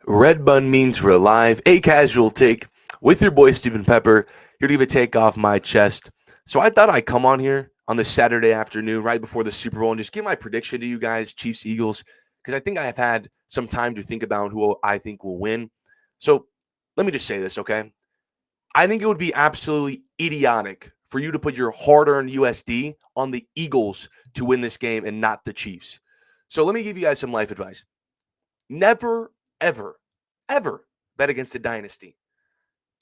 Red Bun means we're alive, a casual take with your boy Stephen Pepper, here to give a take off my chest. So I thought I'd come on here on this Saturday afternoon, right before the Super Bowl, and just give my prediction to you guys, Chiefs, Eagles, because I think I have had some time to think about who I think will win. So let me just say this, okay? I think it would be absolutely idiotic for you to put your hard earned USD on the Eagles to win this game and not the Chiefs. So let me give you guys some life advice. Never, ever, ever bet against a dynasty.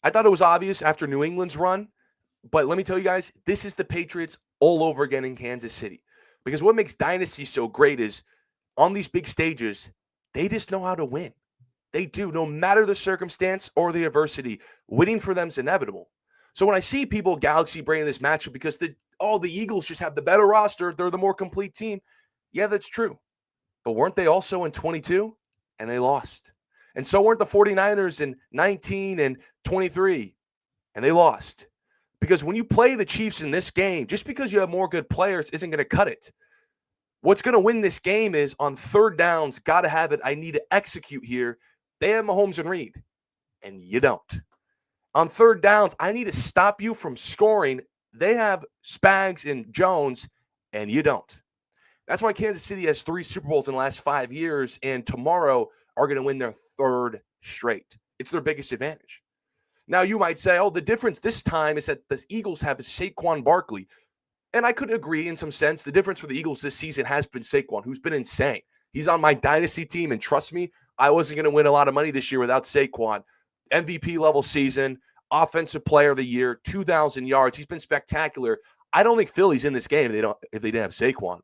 I thought it was obvious after New England's run, but let me tell you guys, this is the Patriots all over again in Kansas City. Because what makes dynasty so great is on these big stages, they just know how to win. They do, no matter the circumstance or the adversity. Winning for them is inevitable. So when I see people galaxy brain this matchup because the Eagles just have the better roster, they're the more complete team. Yeah, that's true. But weren't they also in 22? And they lost. And so weren't the 49ers in 19 and 23, and they lost. Because when you play the Chiefs in this game, just because you have more good players isn't going to cut it. What's going to win this game is on third downs, got to have it. I need to execute here. They have Mahomes and Reed, and you don't. On third downs, I need to stop you from scoring. They have Spags and Jones, and you don't. That's why Kansas City has 3 Super Bowls in the last 5 years, and tomorrow are going to win their third straight. It's their biggest advantage. Now, you might say, the difference this time is that the Eagles have Saquon Barkley. And I could agree in some sense. The difference for the Eagles this season has been Saquon, who's been insane. He's on my dynasty team, and trust me, I wasn't going to win a lot of money this year without Saquon. MVP level season, offensive player of the year, 2,000 yards. He's been spectacular. I don't think Philly's in this game if they didn't have Saquon.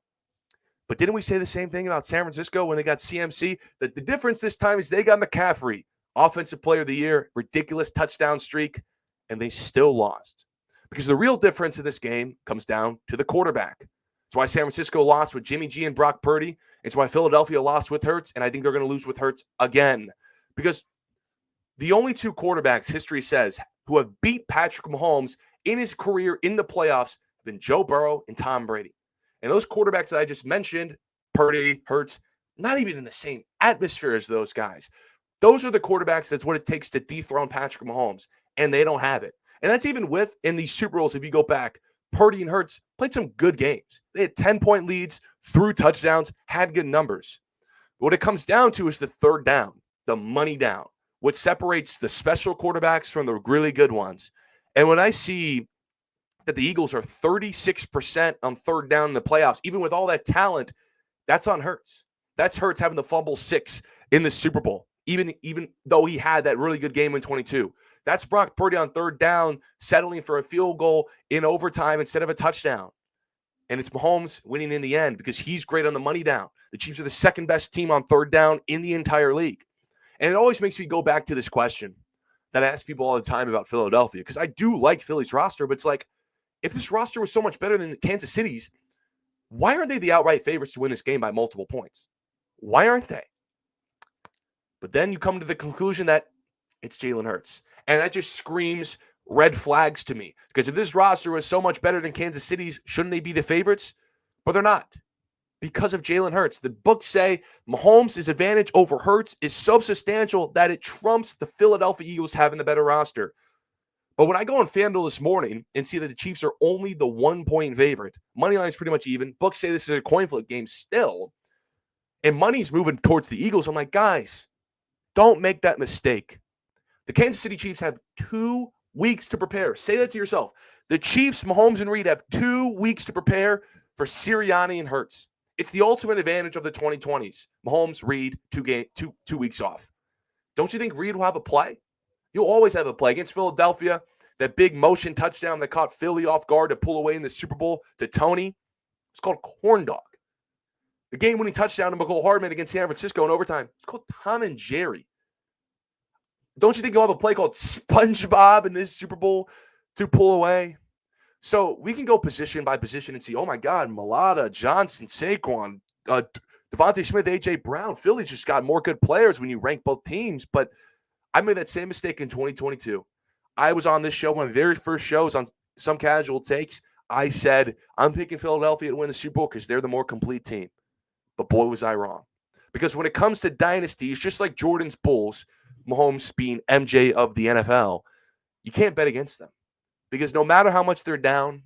But didn't we say the same thing about San Francisco when they got CMC? That the difference this time is they got McCaffrey, offensive player of the year, ridiculous touchdown streak, and they still lost. Because the real difference in this game comes down to the quarterback. It's why San Francisco lost with Jimmy G and Brock Purdy. It's why Philadelphia lost with Hurts, and I think they're going to lose with Hurts again. Because the only 2 quarterbacks, history says, who have beat Patrick Mahomes in his career in the playoffs have been Joe Burrow and Tom Brady. And those quarterbacks that I just mentioned, Purdy, Hurts, not even in the same atmosphere as those guys. Those are the quarterbacks. That's what it takes to dethrone Patrick Mahomes, and they don't have it. And that's even with in these Super Bowls, if you go back, Purdy and Hurts played some good games. They had 10-point leads, threw touchdowns, had good numbers. What it comes down to is the third down, the money down, what separates the special quarterbacks from the really good ones. And when I see that the Eagles are 36% on third down in the playoffs, even with all that talent, that's on Hurts. That's Hurts having the fumble 6 in the Super Bowl, even though he had that really good game in 22. That's Brock Purdy on third down, settling for a field goal in overtime instead of a touchdown. And it's Mahomes winning in the end because he's great on the money down. The Chiefs are the second best team on third down in the entire league. And it always makes me go back to this question that I ask people all the time about Philadelphia, because I do like Philly's roster, but it's like, if this roster was so much better than Kansas City's, why aren't they the outright favorites to win this game by multiple points? Why aren't they? But then you come to the conclusion that it's Jalen Hurts. And that just screams red flags to me. Because if this roster was so much better than Kansas City's, shouldn't they be the favorites? But they're not. Because of Jalen Hurts. The books say Mahomes' advantage over Hurts is so substantial that it trumps the Philadelphia Eagles having the better roster. But when I go on FanDuel this morning and see that the Chiefs are only the 1-point favorite, money line is pretty much even. Books say this is a coin flip game still, and money's moving towards the Eagles. I'm like, guys, don't make that mistake. The Kansas City Chiefs have 2 weeks to prepare. Say that to yourself. The Chiefs, Mahomes and Reed, have 2 weeks to prepare for Sirianni and Hurts. It's the ultimate advantage of the 2020s. Mahomes, Reed, 2 weeks off. Don't you think Reed will have a play? You'll always have a play against Philadelphia. That big motion touchdown that caught Philly off guard to pull away in the Super Bowl to Tony. It's called corn dog. The game-winning touchdown to McCole Hardman against San Francisco in overtime. It's called Tom and Jerry. Don't you think you'll have a play called SpongeBob in this Super Bowl to pull away? So we can go position by position and see, oh my God, Mulata, Johnson, Saquon, Devontae Smith, A.J. Brown. Philly's just got more good players when you rank both teams, but I made that same mistake in 2022. I was on this show, one of my very first shows on Some Casual Takes. I said, I'm picking Philadelphia to win the Super Bowl because they're the more complete team. But boy, was I wrong. Because when it comes to dynasties, just like Jordan's Bulls, Mahomes being MJ of the NFL, you can't bet against them. Because no matter how much they're down,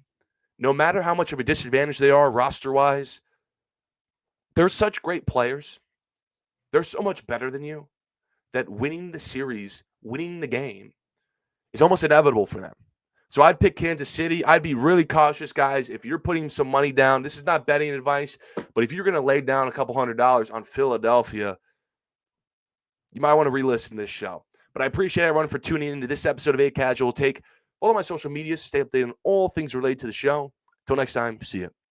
no matter how much of a disadvantage they are roster-wise, they're such great players. They're so much better than you that winning the series, winning the game is almost inevitable for them. So I'd pick Kansas City. I'd be really cautious, guys. If you're putting some money down, this is not betting advice, but if you're going to lay down a couple $100 on Philadelphia, you might want to re-listen to this show. But I appreciate everyone for tuning into this episode of A Casual Take. Follow my social medias to stay updated on all things related to the show. Until next time, see you.